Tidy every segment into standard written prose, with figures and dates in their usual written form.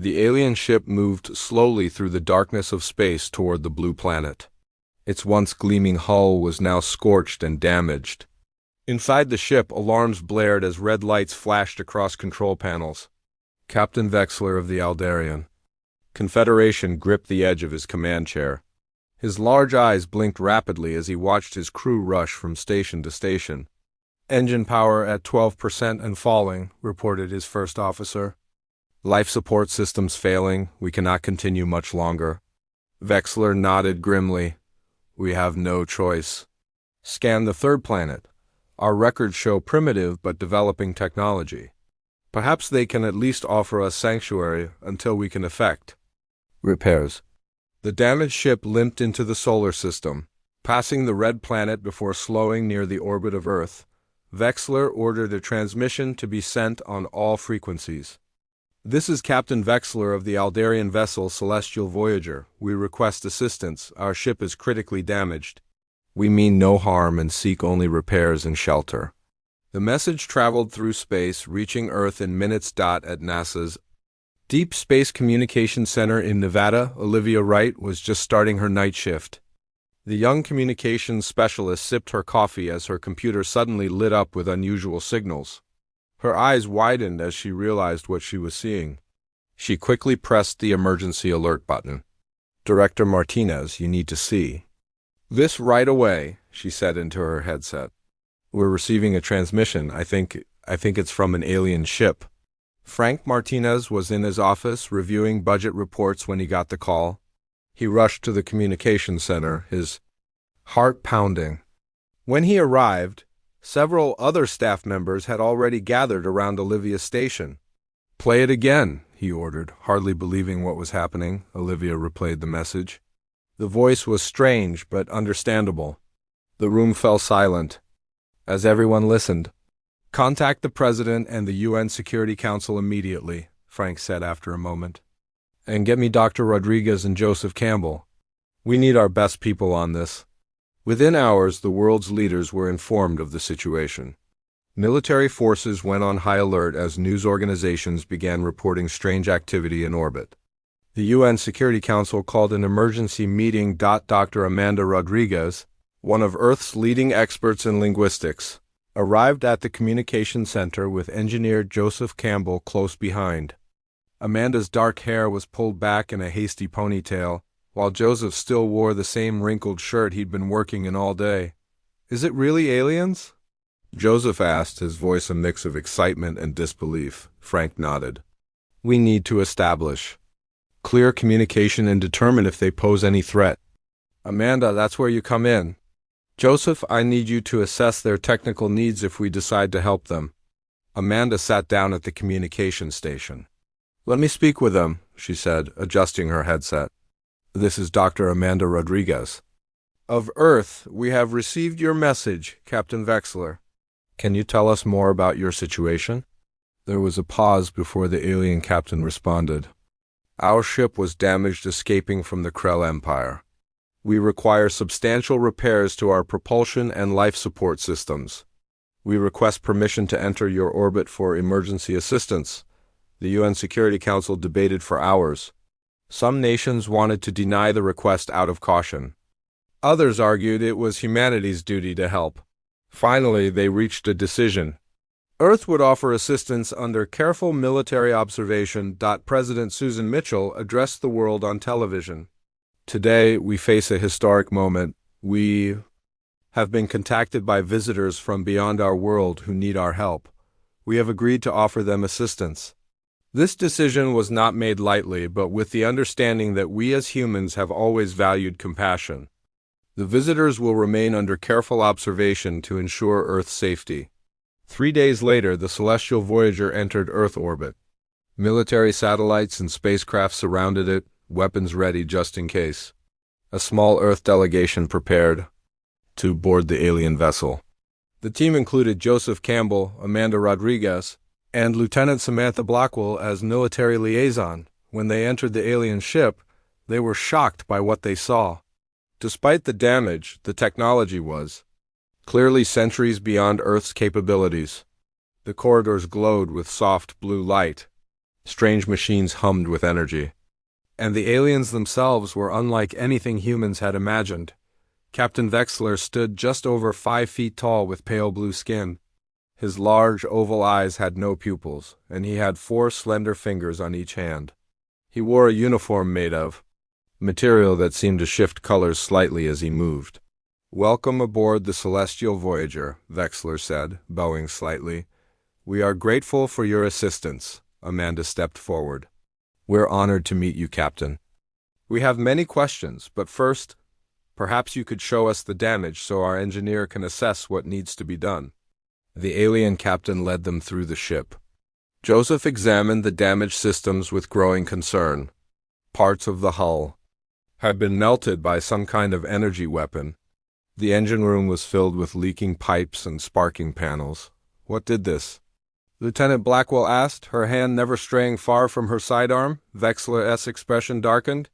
The alien ship moved slowly through the darkness of space toward the blue planet. Its once gleaming hull was now scorched and damaged. Inside the ship, alarms blared as red lights flashed across control panels. Captain Vexler of the Aldarian. Confederation gripped the edge of his command chair. His large eyes blinked rapidly as he watched his crew rush from station to station. "Engine power at 12% and falling," reported his first officer. "Life support systems failing. We cannot continue much longer." Vexler nodded grimly. "We have no choice." "Scan the third planet. Our records show primitive but developing technology. Perhaps they can at least offer us sanctuary until we can effect repairs." The damaged ship limped into the solar system, passing the red planet before slowing near the orbit of Earth. Vexler ordered a transmission to be sent on all frequencies. "This is Captain Vexler of the Aldarian vessel Celestial Voyager. We request assistance. Our ship is critically damaged. We mean no harm and seek only repairs and shelter." The message traveled through space, reaching Earth in minutes. At NASA's Deep Space Communications Center in Nevada, Olivia Wright was just starting her night shift. The young communications specialist sipped her coffee as her computer suddenly lit up with unusual signals. Her eyes widened as she realized what she was seeing. She quickly pressed the emergency alert button. "Director Martinez, you need to see this right away," she said into her headset. "We're receiving a transmission. I think it's from an alien ship." Frank Martinez was in his office reviewing budget reports when he got the call. He rushed to the communications center, his heart pounding. When he arrived, several other staff members had already gathered around Olivia's station. "Play it again," he ordered, hardly believing what was happening. Olivia replayed the message. The voice was strange but understandable. The room fell silent as everyone listened. "Contact the President and the UN Security Council immediately," Frank said after a moment. "And get me Dr. Rodriguez and Joseph Campbell. We need our best people on this." Within hours, the world's leaders were informed of the situation. Military forces went on high alert as news organizations began reporting strange activity in orbit. The UN Security Council called an emergency meeting. Dr. Amanda Rodriguez, one of Earth's leading experts in linguistics, arrived at the communication center with engineer Joseph Campbell close behind. Amanda's dark hair was pulled back in a hasty ponytail, while Joseph still wore the same wrinkled shirt he'd been working in all day. "Is it really aliens?" Joseph asked, his voice a mix of excitement and disbelief. Frank nodded. "We need to establish clear communication and determine if they pose any threat." "Amanda, that's where you come in." "Joseph, I need you to assess their technical needs if we decide to help them." Amanda sat down at the communication station. "Let me speak with them," she said, adjusting her headset. "This is Dr. Amanda Rodriguez." "Of Earth, we have received your message, Captain Vexler." "Can you tell us more about your situation?" There was a pause before the alien captain responded. "Our ship was damaged escaping from the Krell Empire. We require substantial repairs to our propulsion and life support systems. We request permission to enter your orbit for emergency assistance." The UN Security Council debated for hours. Some nations wanted to deny the request out of caution. Others argued it was humanity's duty to help. Finally, they reached a decision. Earth would offer assistance under careful military observation. President Susan Mitchell addressed the world on television. "Today, we face a historic moment. We have been contacted by visitors from beyond our world who need our help. We have agreed to offer them assistance." This decision was not made lightly, but with the understanding that we as humans have always valued compassion. The visitors will remain under careful observation to ensure Earth's safety. 3 days later, the Celestial Voyager entered Earth orbit. Military satellites and spacecraft surrounded it, weapons ready just in case. A small Earth delegation prepared to board the alien vessel. The team included Joseph Campbell, Amanda Rodriguez, and Lieutenant Samantha Blackwell as military liaison. When they entered the alien ship, they were shocked by what they saw. Despite the damage, the technology was clearly centuries beyond Earth's capabilities. The corridors glowed with soft blue light. Strange machines hummed with energy. And the aliens themselves were unlike anything humans had imagined. Captain Vexler stood just over 5 feet tall with pale blue skin. His large, oval eyes had no pupils, and he had 4 slender fingers on each hand. He wore a uniform made of material that seemed to shift colors slightly as he moved. "Welcome aboard the Celestial Voyager," Vexler said, bowing slightly. "We are grateful for your assistance." Amanda stepped forward. "We're honored to meet you, Captain. We have many questions, but first, perhaps you could show us the damage so our engineer can assess what needs to be done." The alien captain led them through the ship. Joseph examined the damaged systems with growing concern. Parts of the hull had been melted by some kind of energy weapon. The engine room was filled with leaking pipes and sparking panels. "What did this?" Lieutenant Blackwell asked, her hand never straying far from her sidearm. Vexler's expression darkened.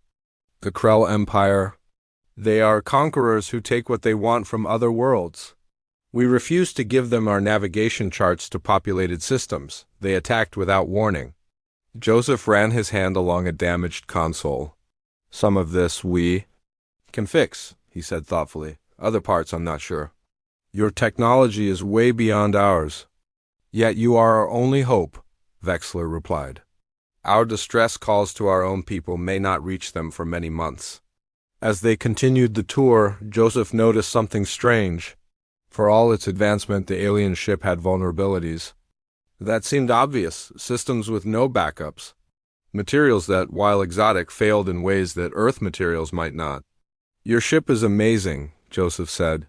"The Krell Empire. They are conquerors who take what they want from other worlds. We refused to give them our navigation charts to populated systems. They attacked without warning." Joseph ran his hand along a damaged console. "Some of this we can fix," he said thoughtfully. "Other parts I'm not sure. Your technology is way beyond ours. Yet you are our only hope," Vexler replied. "Our distress calls to our own people may not reach them for many months." As they continued the tour, Joseph noticed something strange. For all its advancement, the alien ship had vulnerabilities. That seemed obvious, systems with no backups. Materials that, while exotic, failed in ways that Earth materials might not. "Your ship is amazing," Joseph said,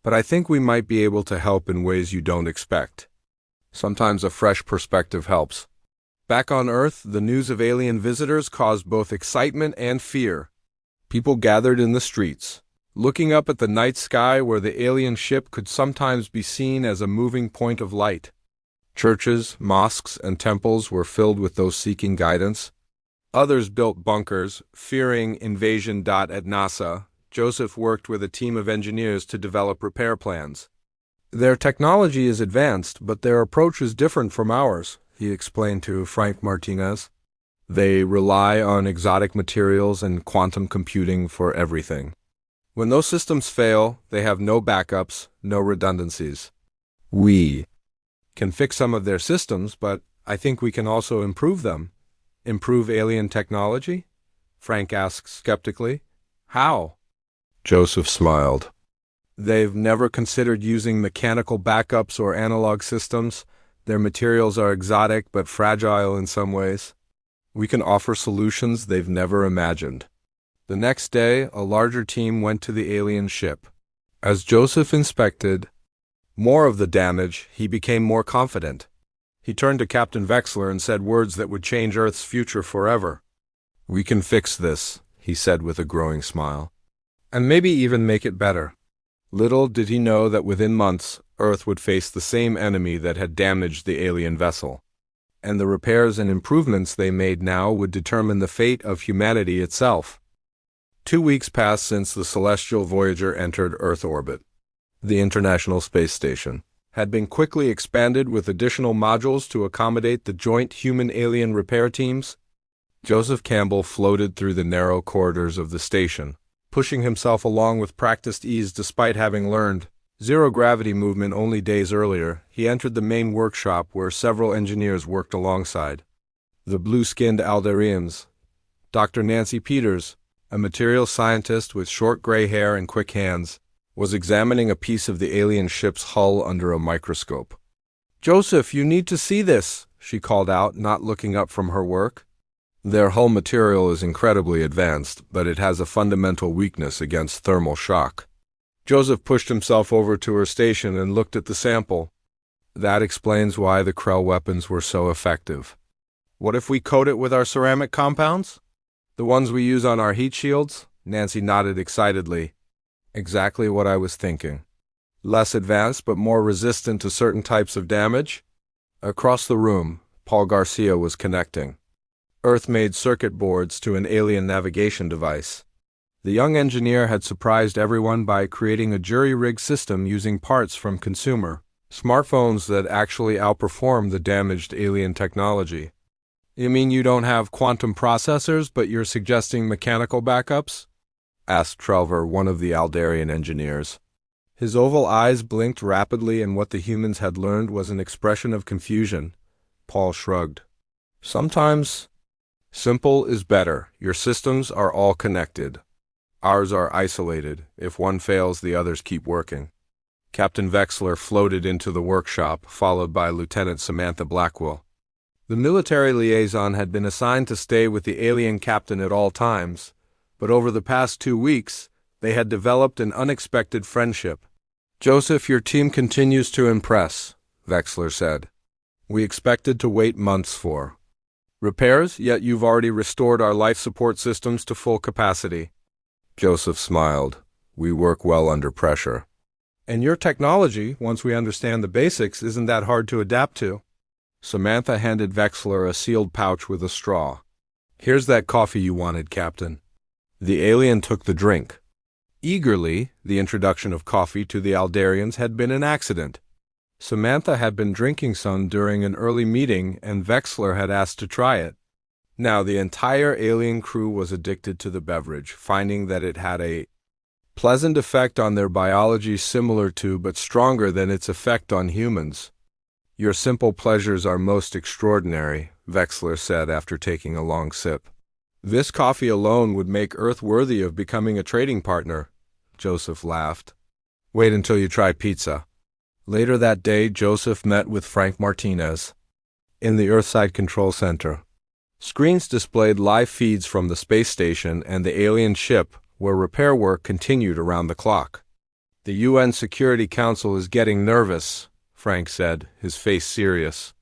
"but I think we might be able to help in ways you don't expect." Sometimes a fresh perspective helps. Back on Earth, the news of alien visitors caused both excitement and fear. People gathered in the streets, looking up at the night sky where the alien ship could sometimes be seen as a moving point of light. Churches, mosques, and temples were filled with those seeking guidance. Others built bunkers, fearing invasion. At NASA, Joseph worked with a team of engineers to develop repair plans. "Their technology is advanced, but their approach is different from ours," he explained to Frank Martinez. "They rely on exotic materials and quantum computing for everything. When those systems fail, they have no backups, no redundancies. We can fix some of their systems, but I think we can also improve them." "Improve alien technology?" Frank asked skeptically. "How?" Joseph smiled. "They've never considered using mechanical backups or analog systems. Their materials are exotic but fragile in some ways. We can offer solutions they've never imagined." The next day, a larger team went to the alien ship. As Joseph inspected more of the damage, he became more confident. He turned to Captain Vexler and said words that would change Earth's future forever. "We can fix this," he said with a growing smile. "And maybe even make it better." Little did he know that within months, Earth would face the same enemy that had damaged the alien vessel. And the repairs and improvements they made now would determine the fate of humanity itself. 2 weeks passed since the Celestial Voyager entered Earth orbit. The International Space Station had been quickly expanded with additional modules to accommodate the joint human-alien repair teams. Joseph Campbell floated through the narrow corridors of the station, pushing himself along with practiced ease despite having learned zero-gravity movement only days earlier. He entered the main workshop where several engineers worked alongside. The blue-skinned Alderians, Dr. Nancy Peters, a material scientist with short gray hair and quick hands, was examining a piece of the alien ship's hull under a microscope. "Joseph, you need to see this," she called out, not looking up from her work. "Their hull material is incredibly advanced, but it has a fundamental weakness against thermal shock." Joseph pushed himself over to her station and looked at the sample. "That explains why the Krell weapons were so effective." "What if we coat it with our ceramic compounds? The ones we use on our heat shields?" Nancy nodded excitedly. "Exactly what I was thinking. Less advanced, but more resistant to certain types of damage." Across the room, Paul Garcia was connecting Earth-made circuit boards to an alien navigation device. The young engineer had surprised everyone by creating a jury-rigged system using parts from consumer smartphones that actually outperformed the damaged alien technology. You mean you don't have quantum processors, but you're suggesting mechanical backups? Asked Trelver, one of the Aldarian engineers. His oval eyes blinked rapidly, and what the humans had learned was an expression of confusion. Paul shrugged. Sometimes simple is better. Your systems are all connected. Ours are isolated. If one fails, the others keep working. Captain Vexler floated into the workshop, followed by Lieutenant Samantha Blackwell. The military liaison had been assigned to stay with the alien captain at all times, but over the past 2 weeks, they had developed an unexpected friendship. Joseph, your team continues to impress, Vexler said. We expected to wait months for repairs, yet you've already restored our life support systems to full capacity. Joseph smiled. We work well under pressure. And your technology, once we understand the basics, isn't that hard to adapt to. Samantha handed Vexler a sealed pouch with a straw. Here's that coffee you wanted, Captain. The alien took the drink. Eagerly, the introduction of coffee to the Aldarians had been an accident. Samantha had been drinking some during an early meeting, and Vexler had asked to try it. Now the entire alien crew was addicted to the beverage, finding that it had a pleasant effect on their biology, similar to but stronger than its effect on humans. Your simple pleasures are most extraordinary, Vexler said after taking a long sip. This coffee alone would make Earth worthy of becoming a trading partner, Joseph laughed. Wait until you try pizza. Later that day, Joseph met with Frank Martinez in the Earthside Control Center. Screens displayed live feeds from the space station and the alien ship, where repair work continued around the clock. The UN Security Council is getting nervous, Frank said, his face serious.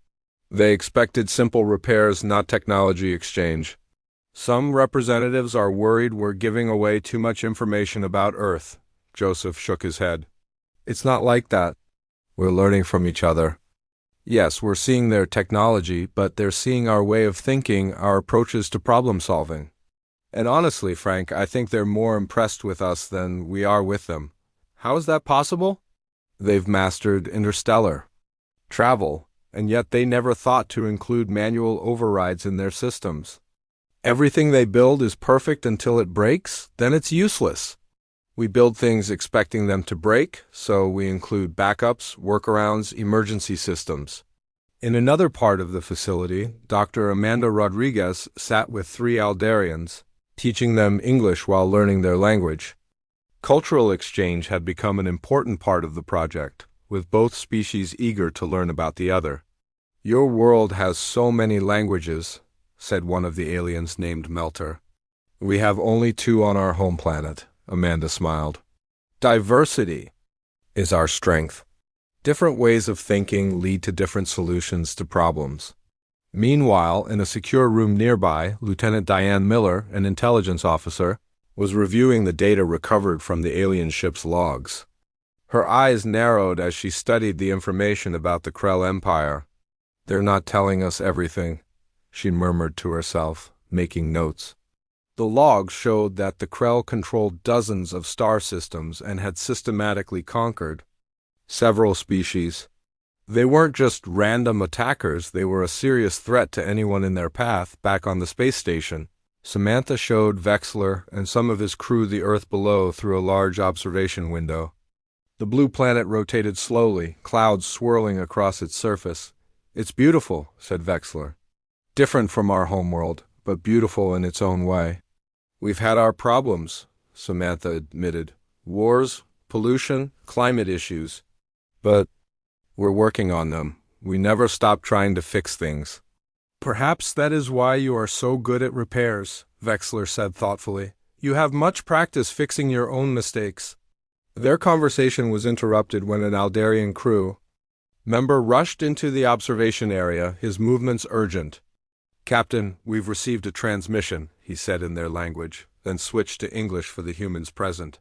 They expected simple repairs, not technology exchange. Some representatives are worried we're giving away too much information about Earth. Joseph shook his head. It's not like that. We're learning from each other. Yes, we're seeing their technology, but they're seeing our way of thinking, our approaches to problem solving. And honestly, Frank, I think they're more impressed with us than we are with them. How is that possible? They've mastered interstellar travel, and yet they never thought to include manual overrides in their systems. Everything they build is perfect until it breaks, then it's useless. We build things expecting them to break, so we include backups, workarounds, emergency systems. In another part of the facility, Dr. Amanda Rodriguez sat with 3 Aldarians, teaching them English while learning their language. Cultural exchange had become an important part of the project, with both species eager to learn about the other. Your world has so many languages, said one of the aliens named Melter. We have only 2 on our home planet, Amanda smiled. Diversity is our strength. Different ways of thinking lead to different solutions to problems. Meanwhile, in a secure room nearby, Lieutenant Diane Miller, an intelligence officer, was reviewing the data recovered from the alien ship's logs. Her eyes narrowed as she studied the information about the Krell Empire. They're not telling us everything, she murmured to herself, making notes. The logs showed that the Krell controlled dozens of star systems and had systematically conquered several species. They weren't just random attackers, they were a serious threat to anyone in their path. Back on the space station, Samantha showed Vexler and some of his crew the Earth below through a large observation window. The blue planet rotated slowly, clouds swirling across its surface. It's beautiful, said Vexler. Different from our homeworld, but beautiful in its own way. We've had our problems, Samantha admitted. Wars, pollution, climate issues. But we're working on them. We never stop trying to fix things. Perhaps that is why you are so good at repairs, Vexler said thoughtfully. You have much practice fixing your own mistakes. Their conversation was interrupted when an Aldarian crew member rushed into the observation area, his movements urgent. Captain, we've received a transmission, he said in their language, then switched to English for the humans present.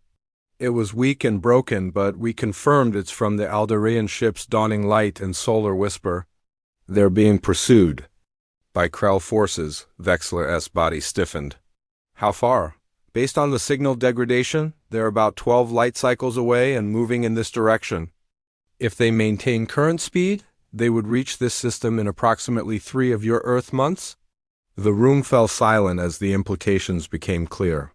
It was weak and broken, but we confirmed it's from the Aldarian ship's Dawning Light and Solar Whisper. They're being pursued by Krell forces. Vexler's body stiffened. How far? Based on the signal degradation, they're about 12 light cycles away and moving in this direction. If they maintain current speed, they would reach this system in approximately 3 of your Earth months. The room fell silent as the implications became clear.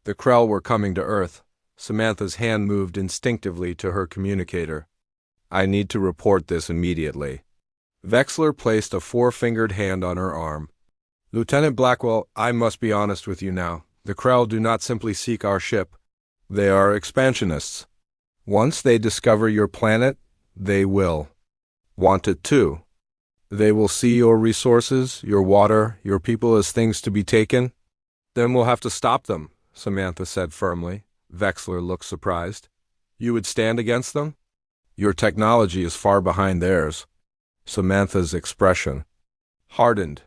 The Krell were coming to Earth. Samantha's hand moved instinctively to her communicator. I need to report this immediately. Vexler placed a four-fingered hand on her arm. Lieutenant Blackwell, I must be honest with you now. The Krell do not simply seek our ship. They are expansionists. Once they discover your planet, they will want it too. They will see your resources, your water, your people as things to be taken. Then we'll have to stop them, Samantha said firmly. Vexler looked surprised. You would stand against them? Your technology is far behind theirs. Samantha's expression hardened.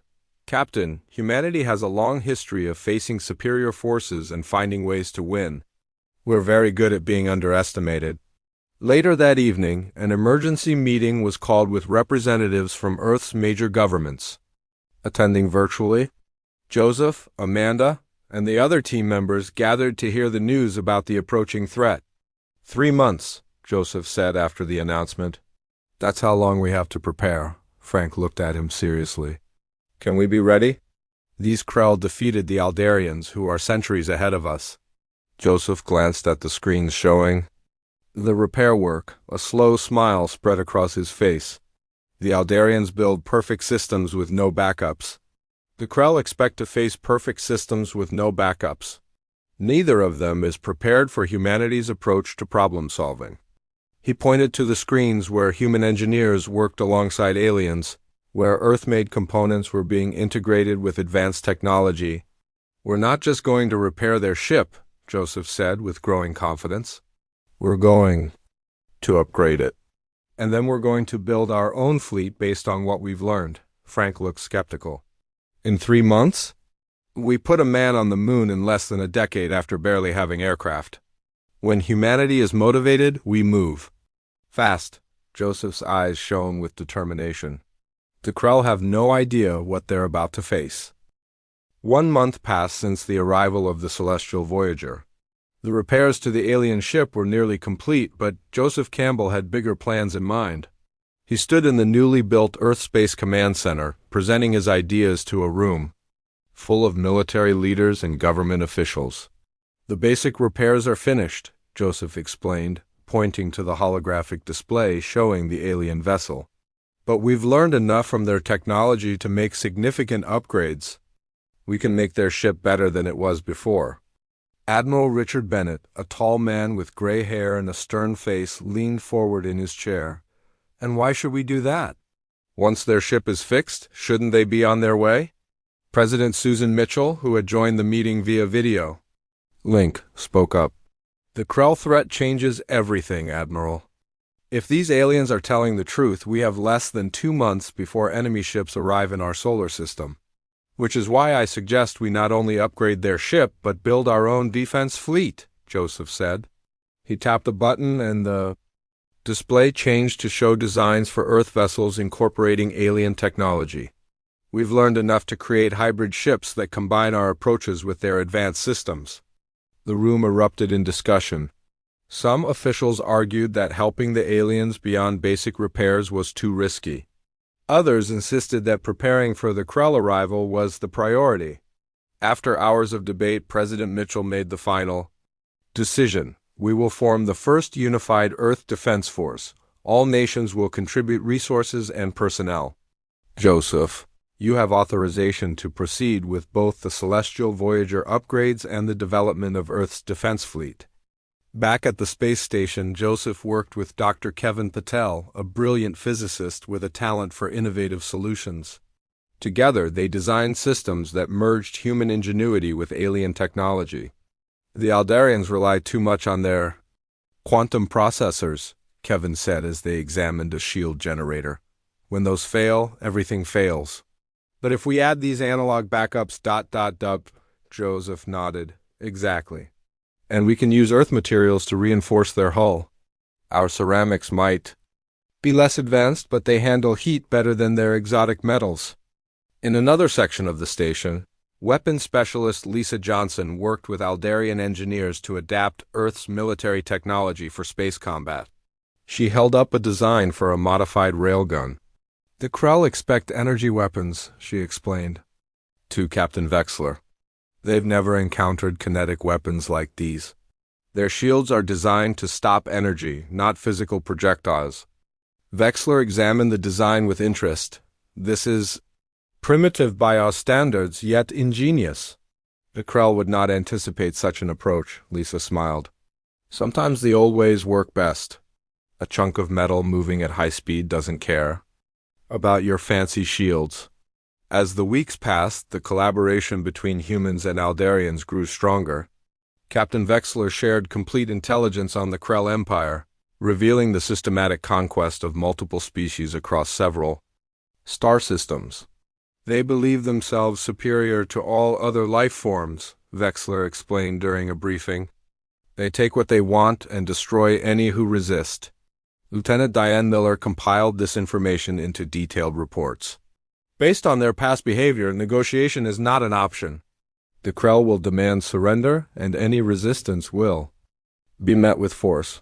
Captain, humanity has a long history of facing superior forces and finding ways to win. We're very good at being underestimated. Later that evening, an emergency meeting was called with representatives from Earth's major governments. Attending virtually, Joseph, Amanda, and the other team members gathered to hear the news about the approaching threat. 3 months, Joseph said after the announcement. That's how long we have to prepare. Frank looked at him seriously. Can we be ready? These Krell defeated the Aldarians, who are centuries ahead of us. Joseph glanced at the screens showing the repair work. A slow smile spread across his face. The Aldarians build perfect systems with no backups. The Krell expect to face perfect systems with no backups. Neither of them is prepared for humanity's approach to problem solving. He pointed to the screens where human engineers worked alongside aliens, where Earth-made components were being integrated with advanced technology. We're not just going to repair their ship, Joseph said with growing confidence. We're going to upgrade it. And then we're going to build our own fleet based on what we've learned. Frank looked skeptical. In 3 months? We put a man on the moon in less than a decade after barely having aircraft. When humanity is motivated, we move. Fast. Joseph's eyes shone with determination. The Krell have no idea what they're about to face. 1 month passed since the arrival of the Celestial Voyager. The repairs to the alien ship were nearly complete, but Joseph Campbell had bigger plans in mind. He stood in the newly built Earth Space Command Center, presenting his ideas to a room full of military leaders and government officials. The basic repairs are finished, Joseph explained, pointing to the holographic display showing the alien vessel. But we've learned enough from their technology to make significant upgrades. We can make their ship better than it was before. Admiral Richard Bennett, a tall man with gray hair and a stern face, leaned forward in his chair. And why should we do that? Once their ship is fixed, shouldn't they be on their way? President Susan Mitchell, who had joined the meeting via video link, spoke up. The Krell threat changes everything, Admiral. If these aliens are telling the truth, we have less than 2 months before enemy ships arrive in our solar system. Which is why I suggest we not only upgrade their ship, but build our own defense fleet, Joseph said. He tapped a button and the display changed to show designs for Earth vessels incorporating alien technology. We've learned enough to create hybrid ships that combine our approaches with their advanced systems. The room erupted in discussion. Some officials argued that helping the aliens beyond basic repairs was too risky. Others insisted that preparing for the Krell arrival was the priority. After hours of debate, President Mitchell made the final decision. We will form the first unified Earth Defense Force. All nations will contribute resources and personnel. Joseph, you have authorization to proceed with both the Celestial Voyager upgrades and the development of Earth's defense fleet. Back at the space station, Joseph worked with Dr. Kevin Patel, a brilliant physicist with a talent for innovative solutions. Together, they designed systems that merged human ingenuity with alien technology. The Aldarians rely too much on their quantum processors, Kevin said as they examined a shield generator. When those fail, everything fails. But if we add these analog backups ... Joseph nodded. Exactly. And we can use Earth materials to reinforce their hull. Our ceramics might be less advanced, but they handle heat better than their exotic metals. In another section of the station, weapons specialist Lisa Johnson worked with Aldarian engineers to adapt Earth's military technology for space combat. She held up a design for a modified railgun. The Krell expect energy weapons, she explained. to Captain Vexler. They've never encountered kinetic weapons like these. Their shields are designed to stop energy, not physical projectiles. Vexler examined the design with interest. This is primitive by our standards, yet ingenious. The Krell would not anticipate such an approach, Lisa smiled. Sometimes the old ways work best. A chunk of metal moving at high speed doesn't care about your fancy shields. As the weeks passed, the collaboration between humans and Aldarians grew stronger. Captain Vexler shared complete intelligence on the Krell Empire, revealing the systematic conquest of multiple species across several star systems. They believe themselves superior to all other life forms, Vexler explained during a briefing. They take what they want and destroy any who resist. Lieutenant Diane Miller compiled this information into detailed reports. Based on their past behavior, negotiation is not an option. The Krell will demand surrender, and any resistance will be met with force.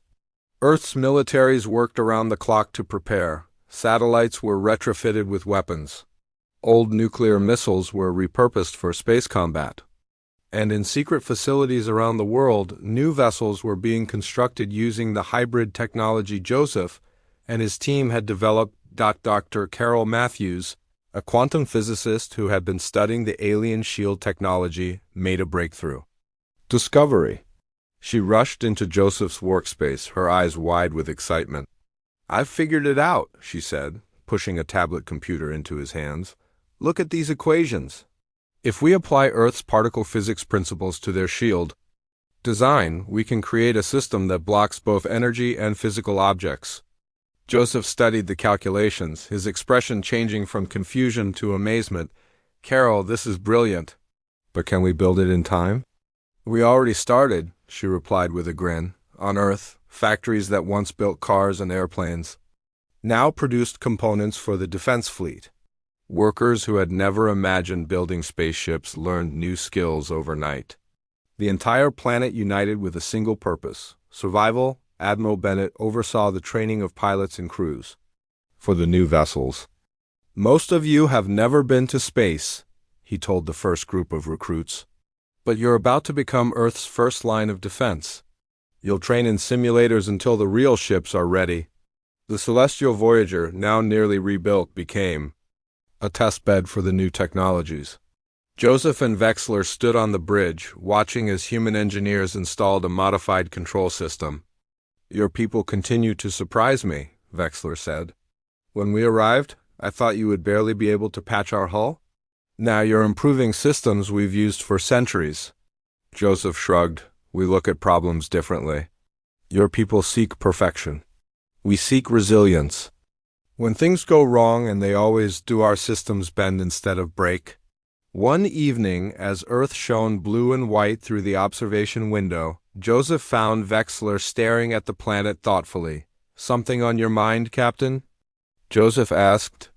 Earth's militaries worked around the clock to prepare. Satellites were retrofitted with weapons. Old nuclear missiles were repurposed for space combat. And in secret facilities around the world, new vessels were being constructed using the hybrid technology Joseph and his team had developed. Dr. Carol Matthews, a quantum physicist who had been studying the alien shield technology, made a breakthrough discovery. She rushed into Joseph's workspace, her eyes wide with excitement. "I've figured it out," she said, pushing a tablet computer into his hands. "Look at these equations. If we apply Earth's particle physics principles to their shield design, we can create a system that blocks both energy and physical objects." Joseph studied the calculations, his expression changing from confusion to amazement. "Carol, this is brilliant. But can we build it in time?" "We already started," she replied with a grin. "On Earth, factories that once built cars and airplanes now produced components for the defense fleet. Workers who had never imagined building spaceships learned new skills overnight. The entire planet united with a single purpose: survival. Admiral Bennett oversaw the training of pilots and crews for the new vessels. "Most of you have never been to space," he told the first group of recruits. "But you're about to become Earth's first line of defense. You'll train in simulators until the real ships are ready." The Celestial Voyager, now nearly rebuilt, became a test bed for the new technologies. Joseph and Vexler stood on the bridge, watching as human engineers installed a modified control system. "Your people continue to surprise me," Vexler said. "When we arrived, I thought you would barely be able to patch our hull. Now you're improving systems we've used for centuries." Joseph shrugged. "We look at problems differently. Your people seek perfection. We seek resilience. When things go wrong, and they always do, our systems bend instead of break." One evening, as Earth shone blue and white through the observation window, Joseph found Vexler staring at the planet thoughtfully. "Something on your mind, Captain?" Joseph asked.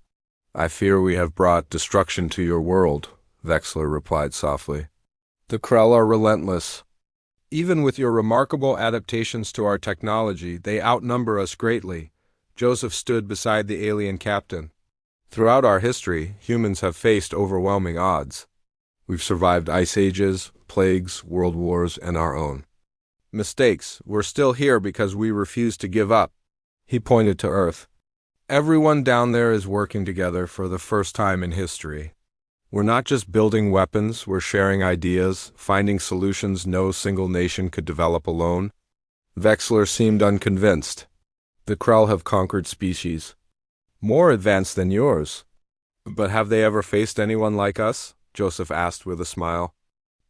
"I fear we have brought destruction to your world," Vexler replied softly. "The Krell are relentless. Even with your remarkable adaptations to our technology, they outnumber us greatly." Joseph stood beside the alien captain. "Throughout our history, humans have faced overwhelming odds. We've survived ice ages, plagues, world wars, and our own mistakes. We're still here because we refuse to give up." He pointed to Earth. "Everyone down there is working together for the first time in history. We're not just building weapons, we're sharing ideas, finding solutions no single nation could develop alone." Vexler seemed unconvinced. "The Krell have conquered species more advanced than yours. But have they ever faced anyone like us?" Joseph asked with a smile.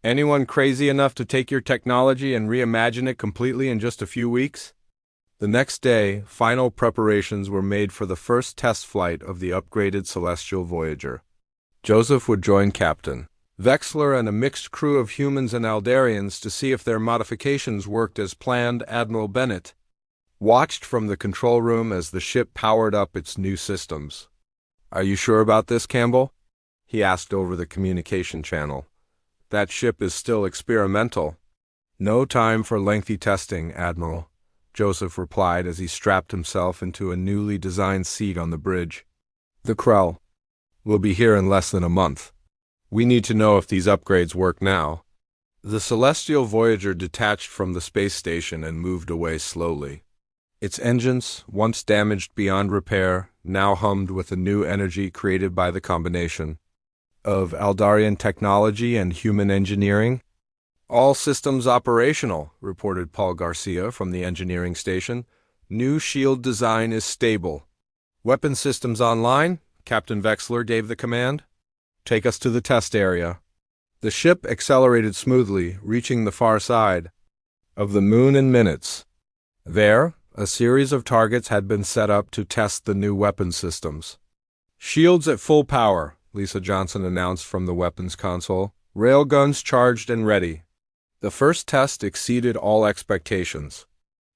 "Anyone crazy enough to take your technology and reimagine it completely in just a few weeks?" The next day, final preparations were made for the first test flight of the upgraded Celestial Voyager. Joseph would join Captain Vexler and a mixed crew of humans and Aldarians to see if their modifications worked as planned. Admiral Bennett watched from the control room as the ship powered up its new systems. "Are you sure about this, Campbell?" he asked over the communication channel. "That ship is still experimental." "No time for lengthy testing, Admiral," Joseph replied as he strapped himself into a newly designed seat on the bridge. "The Krell will be here in less than a month. We need to know if these upgrades work now. The Celestial Voyager detached from the space station and moved away slowly. Its engines, once damaged beyond repair, now hummed with a new energy created by the combination of Aldarian technology and human engineering. All systems operational, reported Paul Garcia from the engineering station. New shield design is stable. Weapon systems online, Captain Vexler gave the command. Take us to the test area. The ship accelerated smoothly, reaching the far side of the moon in minutes. There, a series of targets had been set up to test the new weapon systems. Shields at full power, Lisa Johnson announced from the weapons console. Railguns charged and ready. The first test exceeded all expectations.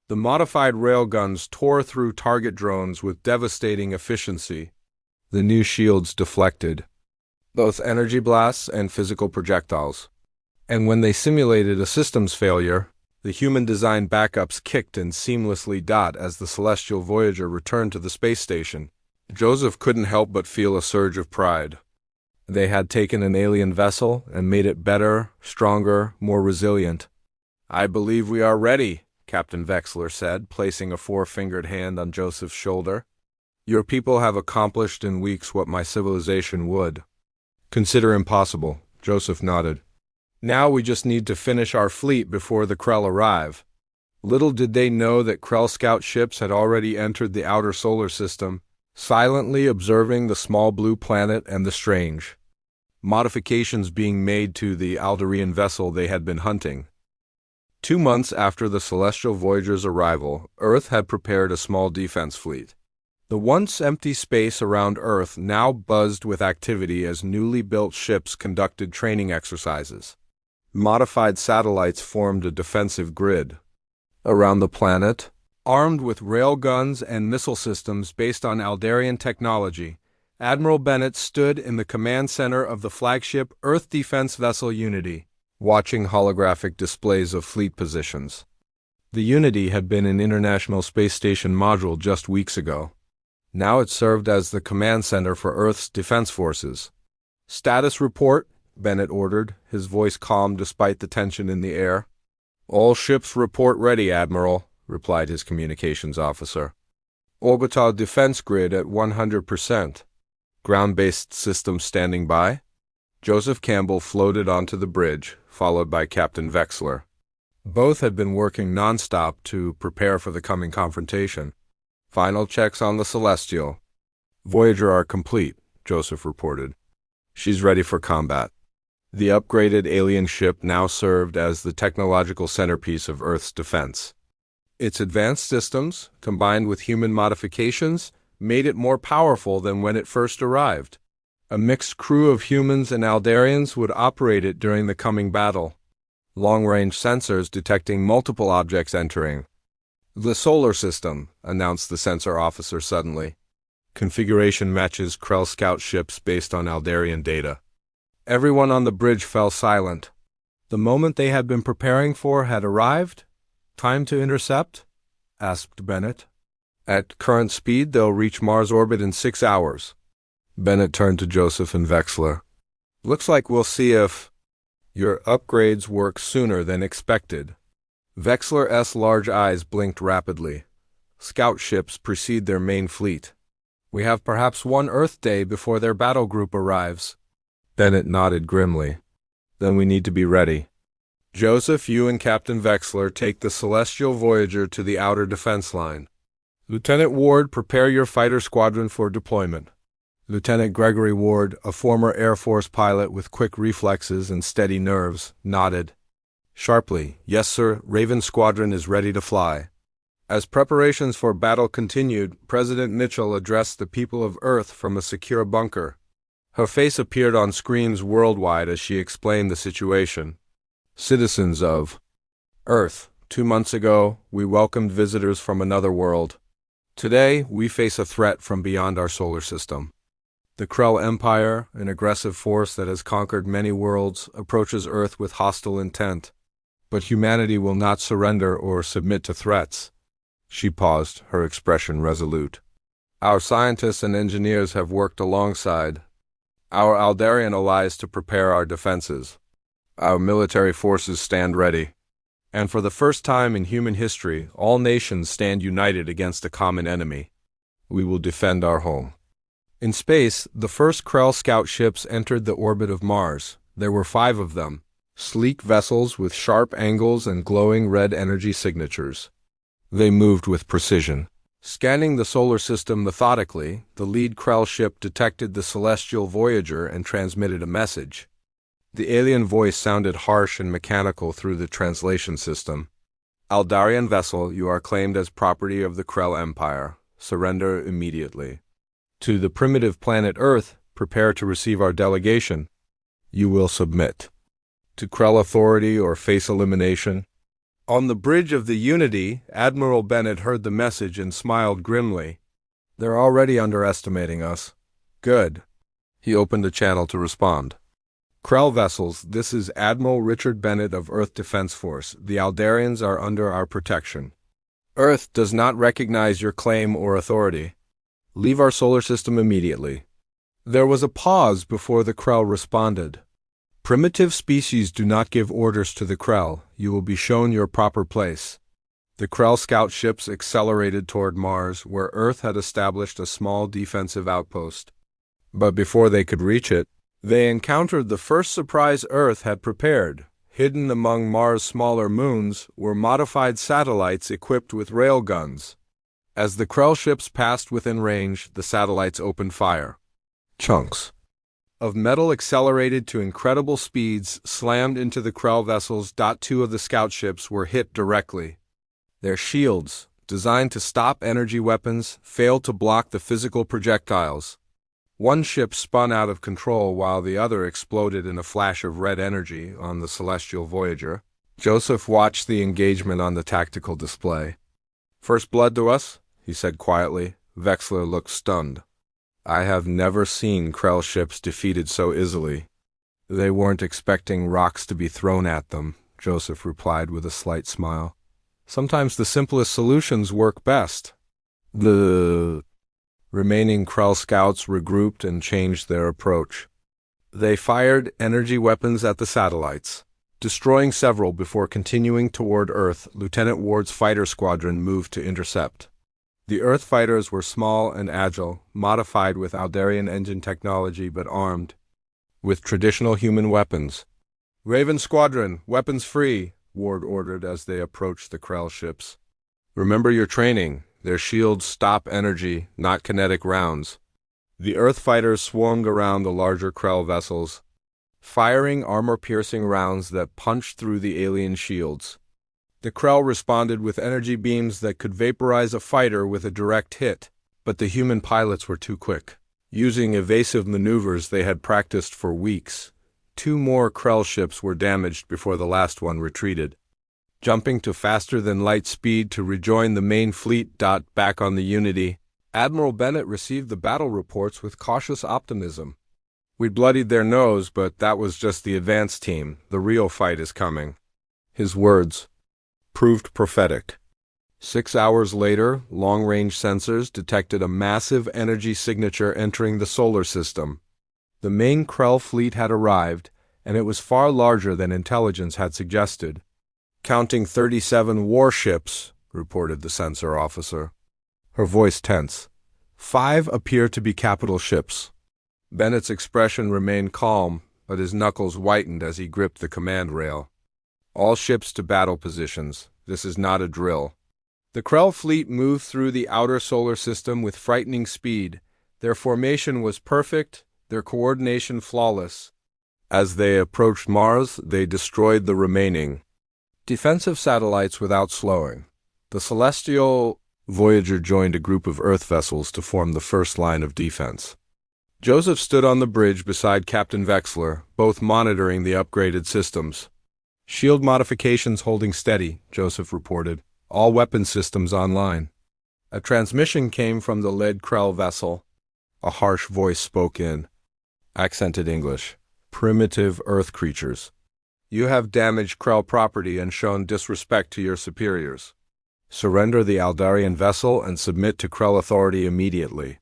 The modified railguns tore through target drones with devastating efficiency. The new shields deflected both energy blasts and physical projectiles. And when they simulated a systems failure, the human-designed backups kicked and seamlessly as the Celestial Voyager returned to the space station. Joseph couldn't help but feel a surge of pride. They had taken an alien vessel and made it better, stronger, more resilient. I believe we are ready, Captain Vexler said, placing a four-fingered hand on Joseph's shoulder. Your people have accomplished in weeks what my civilization would consider impossible, Joseph nodded. Now we just need to finish our fleet before the Krell arrive. Little did they know that Krell scout ships had already entered the outer solar system, silently observing the small blue planet and the strange modifications being made to the Aldarian vessel they had been hunting. 2 months after the Celestial Voyager's arrival, Earth had prepared a small defense fleet. The once empty space around Earth now buzzed with activity as newly built ships conducted training exercises. Modified satellites formed a defensive grid around the planet, armed with railguns and missile systems based on Aldarian technology. Admiral Bennett stood in the command center of the flagship Earth defense vessel Unity, watching holographic displays of fleet positions. The Unity had been an International Space Station module just weeks ago. Now it served as the command center for Earth's defense forces. Status report, Bennett ordered, his voice calm despite the tension in the air. All ships report ready, Admiral, replied his communications officer. Orbital defense grid at 100%. Ground-based systems standing by. Joseph Campbell floated onto the bridge, followed by Captain Vexler. Both had been working nonstop to prepare for the coming confrontation. Final checks on the Celestial Voyager are complete, Joseph reported. She's ready for combat. The upgraded alien ship now served as the technological centerpiece of Earth's defense. Its advanced systems, combined with human modifications, made it more powerful than when it first arrived. A mixed crew of humans and Aldarians would operate it during the coming battle. Long-range sensors detecting multiple objects entering. The solar system, announced the sensor officer suddenly. Configuration matches Krell scout ships based on Aldarian data. Everyone on the bridge fell silent. The moment they had been preparing for had arrived? Time to intercept? Asked Bennett. At current speed, they'll reach Mars orbit in 6 hours. Bennett turned to Joseph and Vexler. Looks like we'll see if your upgrades work sooner than expected. Vexler's large eyes blinked rapidly. Scout ships precede their main fleet. We have perhaps 1 Earth day before their battle group arrives. Bennett nodded grimly. Then we need to be ready. Joseph, you and Captain Vexler take the Celestial Voyager to the outer defense line. Lieutenant Ward, prepare your fighter squadron for deployment. Lieutenant Gregory Ward, a former Air Force pilot with quick reflexes and steady nerves, nodded. Sharply, yes sir, Raven Squadron is ready to fly. As preparations for battle continued, President Mitchell addressed the people of Earth from a secure bunker. Her face appeared on screens worldwide as she explained the situation. Citizens of Earth, 2 months ago, we welcomed visitors from another world. Today, we face a threat from beyond our solar system. The Krell Empire, an aggressive force that has conquered many worlds, approaches Earth with hostile intent. But humanity will not surrender or submit to threats. She paused, her expression resolute. Our scientists and engineers have worked alongside our Aldarian allies to prepare our defenses. Our military forces stand ready. And for the first time in human history, all nations stand united against a common enemy. We will defend our home. In space, the first Krell scout ships entered the orbit of Mars. There were 5 of them, sleek vessels with sharp angles and glowing red energy signatures. They moved with precision. Scanning the solar system methodically, the lead Krell ship detected the celestial Voyager and transmitted a message. The alien voice sounded harsh and mechanical through the translation system. Aldarian vessel, you are claimed as property of the Krell Empire. Surrender immediately. To the primitive planet Earth, prepare to receive our delegation. You will submit. To Krell authority or face elimination. On the bridge of the Unity, Admiral Bennett heard the message and smiled grimly. They're already underestimating us. Good. He opened a channel to respond. Krell vessels, this is Admiral Richard Bennett of Earth Defense Force. The Aldarians are under our protection. Earth does not recognize your claim or authority. Leave our solar system immediately. There was a pause before the Krell responded. Primitive species do not give orders to the Krell. You will be shown your proper place. The Krell scout ships accelerated toward Mars, where Earth had established a small defensive outpost. But before they could reach it, they encountered the first surprise Earth had prepared. Hidden among Mars' smaller moons were modified satellites equipped with railguns. As the Krell ships passed within range, the satellites opened fire. Chunks of metal accelerated to incredible speeds slammed into the Krell vessels. 2 of the scout ships were hit directly. Their shields, designed to stop energy weapons, failed to block the physical projectiles. One ship spun out of control while the other exploded in a flash of red energy on the celestial Voyager. Joseph watched the engagement on the tactical display. First blood to us? He said quietly. Vexler looked stunned. I have never seen Krell ships defeated so easily. They weren't expecting rocks to be thrown at them, Joseph replied with a slight smile. Sometimes the simplest solutions work best. The remaining Krell scouts regrouped and changed their approach. They fired energy weapons at the satellites, destroying several before continuing toward Earth. Lieutenant Ward's fighter squadron moved to intercept. The Earth fighters were small and agile, modified with Aldarian engine technology but armed with traditional human weapons. Raven Squadron, weapons free, Ward ordered as they approached the Krell ships. Remember your training. Their shields stop energy, not kinetic rounds. The Earth fighters swarmed around the larger Krell vessels, firing armor-piercing rounds that punched through the alien shields. The Krell responded with energy beams that could vaporize a fighter with a direct hit, but the human pilots were too quick. Using evasive maneuvers they had practiced for weeks, 2 more Krell ships were damaged before the last one retreated. Jumping to faster-than-light speed to rejoin the main fleet. Back on the Unity, Admiral Bennett received the battle reports with cautious optimism. We bloodied their nose, but that was just the advance team. The real fight is coming. His words proved prophetic. 6 hours later, long-range sensors detected a massive energy signature entering the solar system. The main Krell fleet had arrived, and it was far larger than intelligence had suggested. Counting 37 warships, reported the sensor officer. Her voice tense. 5 appear to be capital ships. Bennett's expression remained calm, but his knuckles whitened as he gripped the command rail. All ships to battle positions. This is not a drill. The Krell fleet moved through the outer solar system with frightening speed. Their formation was perfect, their coordination flawless. As they approached Mars, they destroyed the remaining defensive satellites without slowing. The celestial Voyager joined a group of Earth vessels to form the first line of defense. Joseph stood on the bridge beside Captain Vexler, both monitoring the upgraded systems. Shield modifications holding steady, Joseph reported. All weapon systems online. A transmission came from the lead Krell vessel. A harsh voice spoke in accented English. Primitive Earth creatures. You have damaged Krell property and shown disrespect to your superiors. Surrender the Aldarian vessel and submit to Krell authority immediately.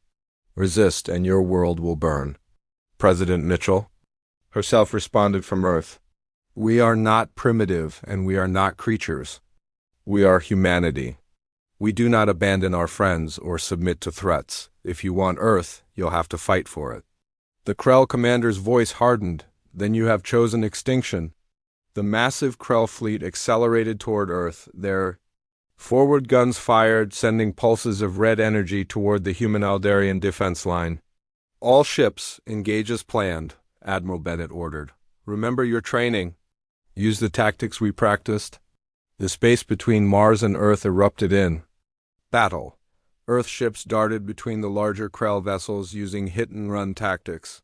Resist and your world will burn. President Mitchell herself responded from Earth. We are not primitive, and we are not creatures. We are humanity. We do not abandon our friends or submit to threats. If you want Earth, you'll have to fight for it. The Krell commander's voice hardened. Then you have chosen extinction. The massive Krell fleet accelerated toward Earth, their forward guns fired, sending pulses of red energy toward the human Aldarian defense line. All ships, engage as planned, Admiral Bennett ordered. Remember your training. Use the tactics we practiced. The space between Mars and Earth erupted in battle. Earth ships darted between the larger Krell vessels using hit-and-run tactics.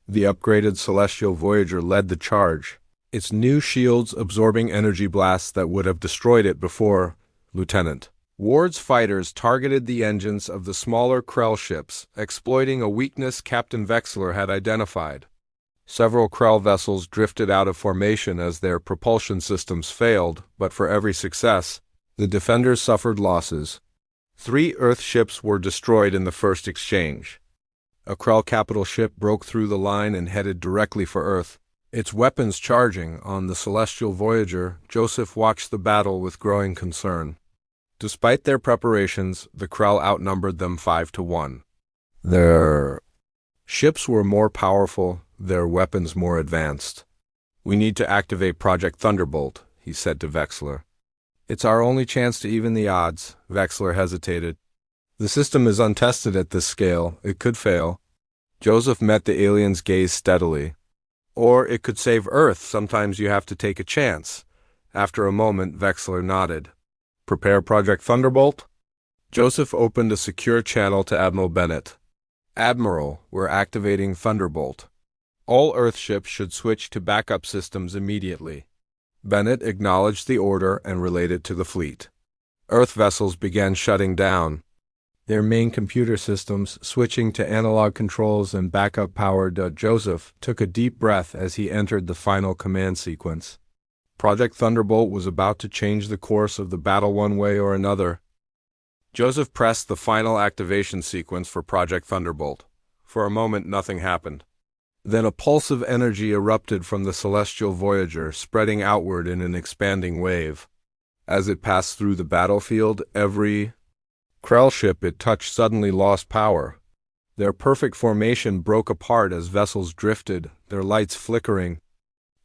The upgraded Celestial Voyager led the charge, its new shields absorbing energy blasts that would have destroyed it before. Lieutenant Ward's fighters targeted the engines of the smaller Krell ships, exploiting a weakness Captain Vexler had identified. Several Krell vessels drifted out of formation as their propulsion systems failed, but for every success, the defenders suffered losses. 3 Earth ships were destroyed in the first exchange. A Krell capital ship broke through the line and headed directly for Earth, its weapons charging. On the Celestial Voyager, Joseph watched the battle with growing concern. Despite their preparations, the Krell outnumbered them 5-1. Their ships were more powerful, their weapons more advanced. We need to activate Project Thunderbolt, he said to Vexler. It's our only chance to even the odds, Vexler hesitated. The system is untested at this scale. It could fail. Joseph met the alien's gaze steadily. Or it could save Earth. Sometimes you have to take a chance. After a moment, Vexler nodded. Prepare Project Thunderbolt? Joseph opened a secure channel to Admiral Bennett. Admiral, we're activating Thunderbolt. All Earth ships should switch to backup systems immediately. Bennett acknowledged the order and relayed it to the fleet. Earth vessels began shutting down, their main computer systems switching to analog controls and backup power. Joseph took a deep breath as he entered the final command sequence. Project Thunderbolt was about to change the course of the battle one way or another. Joseph pressed the final activation sequence for Project Thunderbolt. For a moment, nothing happened. Then a pulse of energy erupted from the Celestial Voyager, spreading outward in an expanding wave. As it passed through the battlefield, every Krell ship it touched suddenly lost power. Their perfect formation broke apart as vessels drifted, their lights flickering.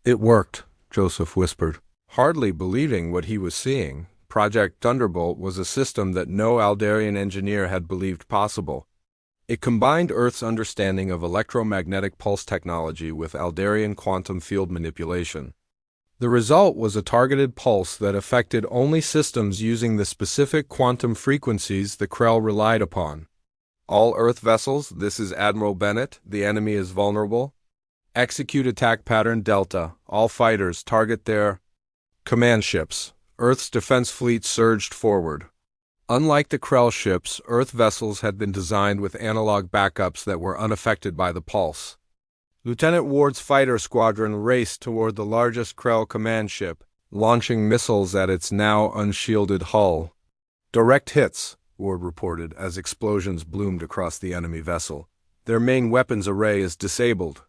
It worked, Joseph whispered, hardly believing what he was seeing. Project Thunderbolt was a system that no Aldarian engineer had believed possible. It combined Earth's understanding of electromagnetic pulse technology with Aldarian quantum field manipulation. The result was a targeted pulse that affected only systems using the specific quantum frequencies the Krell relied upon. All Earth vessels, this is Admiral Bennett, the enemy is vulnerable. Execute attack pattern Delta. All fighters target their command ships. Earth's defense fleet surged forward. Unlike the Krell ships, Earth vessels had been designed with analog backups that were unaffected by the pulse. Lieutenant Ward's fighter squadron raced toward the largest Krell command ship, launching missiles at its now unshielded hull. Direct hits, Ward reported as explosions bloomed across the enemy vessel. Their main weapons array is disabled.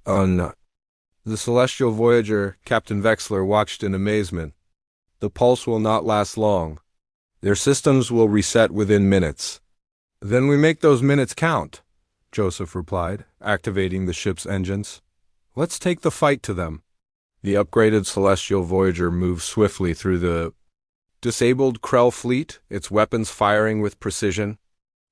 The Celestial Voyager, Captain Vexler watched in amazement. The pulse will not last long. Their systems will reset within minutes. Then we make those minutes count, Joseph replied, activating the ship's engines. Let's take the fight to them. The upgraded Celestial Voyager moved swiftly through the disabled Krell fleet, its weapons firing with precision.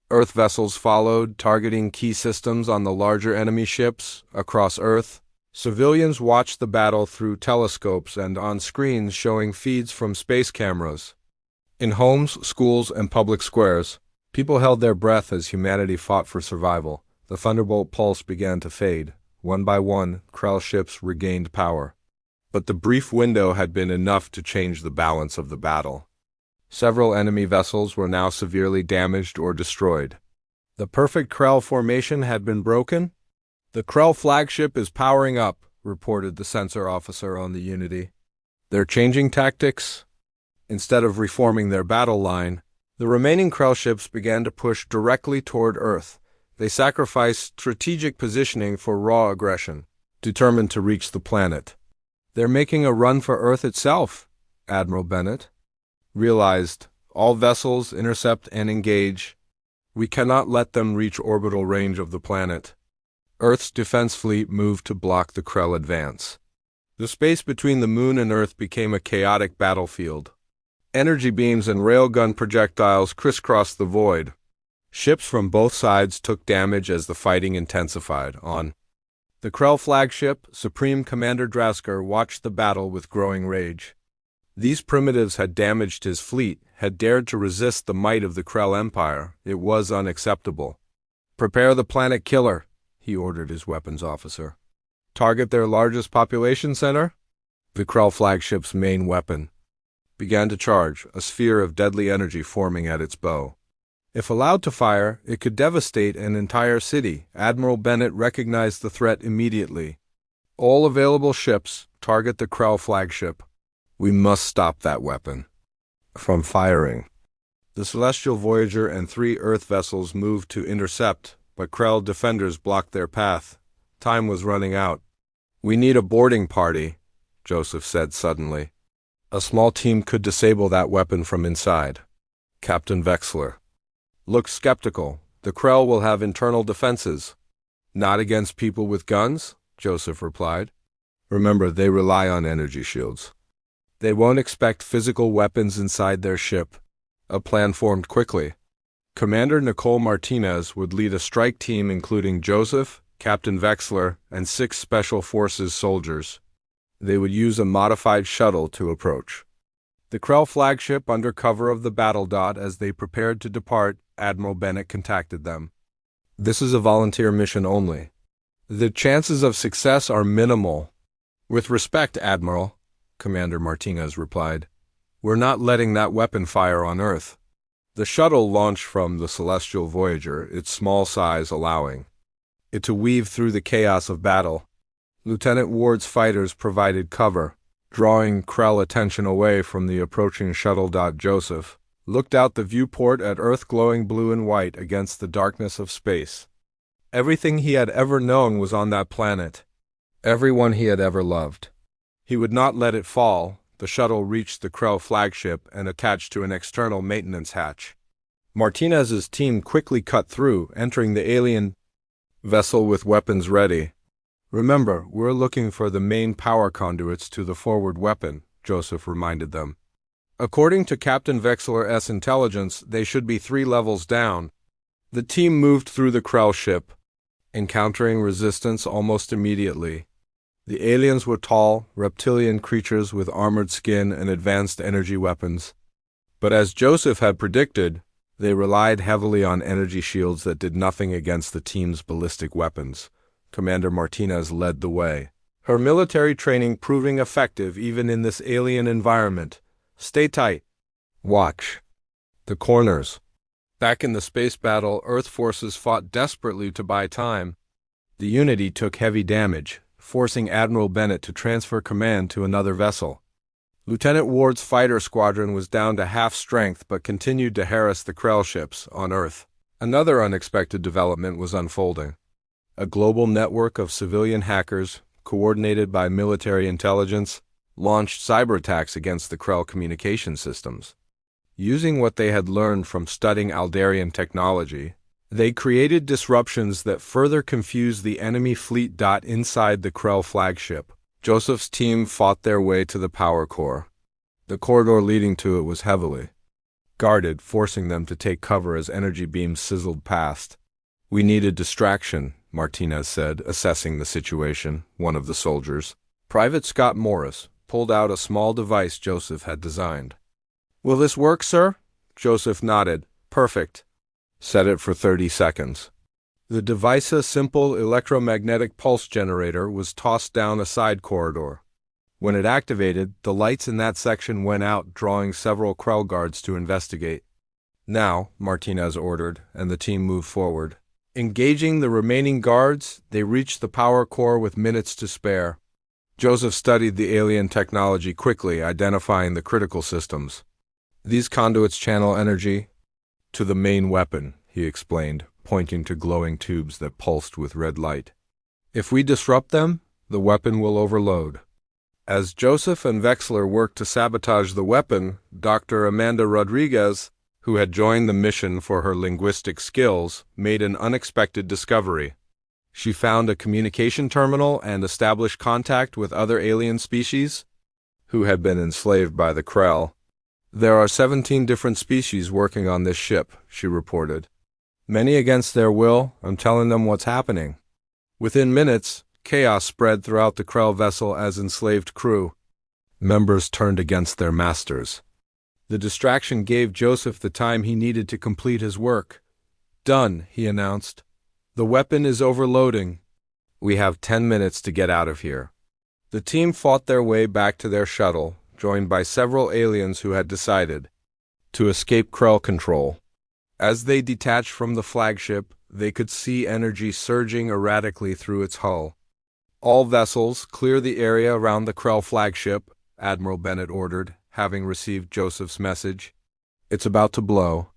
Earth vessels followed, targeting key systems on the larger enemy ships across Earth. Civilians watched the battle through telescopes and on screens showing feeds from space cameras. In homes, schools, and public squares, people held their breath as humanity fought for survival. The Thunderbolt pulse began to fade. One by one, Krell ships regained power. But the brief window had been enough to change the balance of the battle. Several enemy vessels were now severely damaged or destroyed. The perfect Krell formation had been broken. The Krell flagship is powering up, reported the sensor officer on the Unity. They're changing tactics. Instead of reforming their battle line, the remaining Krell ships began to push directly toward Earth. They sacrificed strategic positioning for raw aggression, determined to reach the planet. "They're making a run for Earth itself," Admiral Bennett realized. "All vessels intercept and engage. We cannot let them reach orbital range of the planet." Earth's defense fleet moved to block the Krell advance. The space between the Moon and Earth became a chaotic battlefield. Energy beams and railgun projectiles crisscrossed the void. Ships from both sides took damage as the fighting intensified. On the Krell flagship, Supreme Commander Drasker watched the battle with growing rage. These primitives had damaged his fleet, had dared to resist the might of the Krell Empire. It was unacceptable. "Prepare the planet killer," he ordered his weapons officer. "Target their largest population center?" The Krell flagship's main weapon began to charge, a sphere of deadly energy forming at its bow. If allowed to fire, it could devastate an entire city. Admiral Bennett recognized the threat immediately. "All available ships, target the Krell flagship. We must stop that weapon from firing." The Celestial Voyager and 3 Earth vessels moved to intercept, but Krell defenders blocked their path. Time was running out. "We need a boarding party," Joseph said suddenly. "A small team could disable that weapon from inside." Captain Vexler looked skeptical. "The Krell will have internal defenses." "Not against people with guns," Joseph replied. "Remember, they rely on energy shields. They won't expect physical weapons inside their ship." A plan formed quickly. Commander Nicole Martinez would lead a strike team including Joseph, Captain Vexler, and 6 Special Forces soldiers. They would use a modified shuttle to approach the Krell flagship under cover of the battle dot. As they prepared to depart, Admiral Bennett contacted them. "This is a volunteer mission only. The chances of success are minimal." "With respect, Admiral," Commander Martinez replied, "we're not letting that weapon fire on Earth." The shuttle launched from the Celestial Voyager, its small size allowing it to weave through the chaos of battle. Lieutenant Ward's fighters provided cover, drawing Krell attention away from the approaching shuttle. Joseph looked out the viewport at Earth glowing blue and white against the darkness of space. Everything he had ever known was on that planet. Everyone he had ever loved. He would not let it fall. The shuttle reached the Krell flagship and attached to an external maintenance hatch. Martinez's team quickly cut through, entering the alien vessel with weapons ready. "Remember, we're looking for the main power conduits to the forward weapon," Joseph reminded them. "According to Captain Vexler's intelligence, they should be 3 levels down." The team moved through the Krell ship, encountering resistance almost immediately. The aliens were tall, reptilian creatures with armored skin and advanced energy weapons. But as Joseph had predicted, they relied heavily on energy shields that did nothing against the team's ballistic weapons. Commander Martinez led the way, her military training proving effective even in this alien environment. "Stay tight. Watch the corners." Back in the space battle, Earth forces fought desperately to buy time. The Unity took heavy damage, forcing Admiral Bennett to transfer command to another vessel. Lieutenant Ward's fighter squadron was down to half strength but continued to harass the Krell ships on Earth. Another unexpected development was unfolding. A global network of civilian hackers, coordinated by military intelligence, launched cyber attacks against the Krell communication systems. Using what they had learned from studying Aldarian technology, they created disruptions that further confused the enemy fleet. Inside the Krell flagship, Joseph's team fought their way to the power core. The corridor leading to it was heavily guarded, forcing them to take cover as energy beams sizzled past. "We need a distraction," Martinez said, assessing the situation. One of the soldiers, Private Scott Morris, pulled out a small device Joseph had designed. "Will this work, sir?" Joseph nodded. "Perfect. Set it for 30 seconds. The device's simple electromagnetic pulse generator was tossed down a side corridor. When it activated, the lights in that section went out, drawing several Krell guards to investigate. "Now," Martinez ordered, and the team moved forward. Engaging the remaining guards, they reached the power core with minutes to spare. Joseph studied the alien technology quickly, identifying the critical systems. "These conduits channel energy to the main weapon," he explained, pointing to glowing tubes that pulsed with red light. If we disrupt them, the weapon will overload. As Joseph and Vexler worked to sabotage the weapon, Dr. Amanda Rodriguez, who had joined the mission for her linguistic skills, made an unexpected discovery. She found a communication terminal and established contact with other alien species who had been enslaved by the Krell. There are 17 different species working on this ship, she reported. Many against their will. I'm telling them what's happening. Within minutes, chaos spread throughout the Krell vessel as enslaved crew members turned against their masters. The distraction gave Joseph the time he needed to complete his work. Done, he announced. The weapon is overloading. We have 10 minutes to get out of here. The team fought their way back to their shuttle, joined by several aliens who had decided to escape Krell control. As they detached from the flagship, they could see energy surging erratically through its hull. All vessels, clear the area around the Krell flagship, Admiral Bennett ordered, having received Joseph's message. It's about to blow.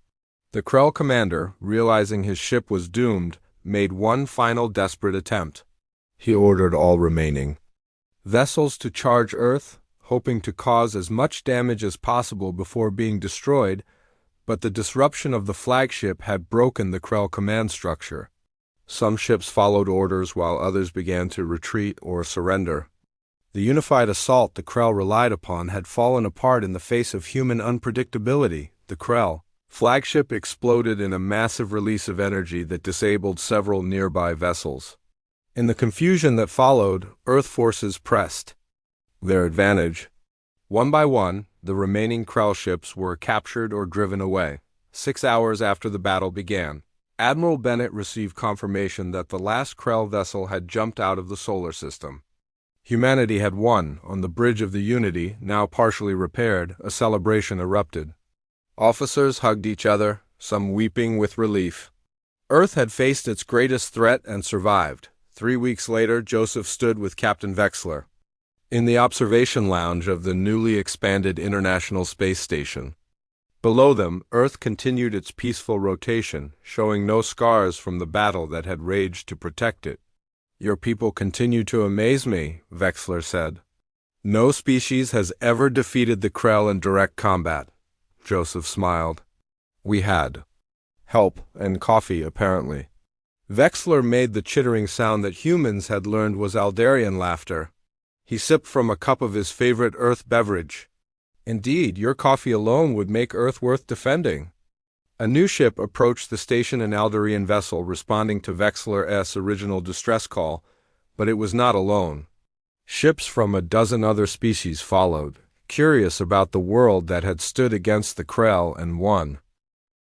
The Krell commander, realizing his ship was doomed, made one final desperate attempt. He ordered all remaining vessels to charge Earth, hoping to cause as much damage as possible before being destroyed, but the disruption of the flagship had broken the Krell command structure. Some ships followed orders while others began to retreat or surrender. The unified assault the Krell relied upon had fallen apart in the face of human unpredictability. The Krell flagship exploded in a massive release of energy that disabled several nearby vessels. In the confusion that followed, Earth forces pressed their advantage. One by one, the remaining Krell ships were captured or driven away. 6 hours after the battle began, Admiral Bennett received confirmation that the last Krell vessel had jumped out of the solar system. Humanity had won. On the bridge of the Unity, now partially repaired, a celebration erupted. Officers hugged each other, some weeping with relief. Earth had faced its greatest threat and survived. 3 weeks later, Joseph stood with Captain Vexler in the observation lounge of the newly expanded International Space Station. Below them, Earth continued its peaceful rotation, showing no scars from the battle that had raged to protect it. Your people continue to amaze me, Vexler said. No species has ever defeated the Krell in direct combat. Joseph smiled. We had help and coffee, apparently. Vexler made the chittering sound that humans had learned was Aldarian laughter. He sipped from a cup of his favorite Earth beverage. Indeed, your coffee alone would make Earth worth defending. A new ship approached the station, an Aldarian vessel responding to Vexler's original distress call, but it was not alone. Ships from a dozen other species followed, curious about the world that had stood against the Krell and won.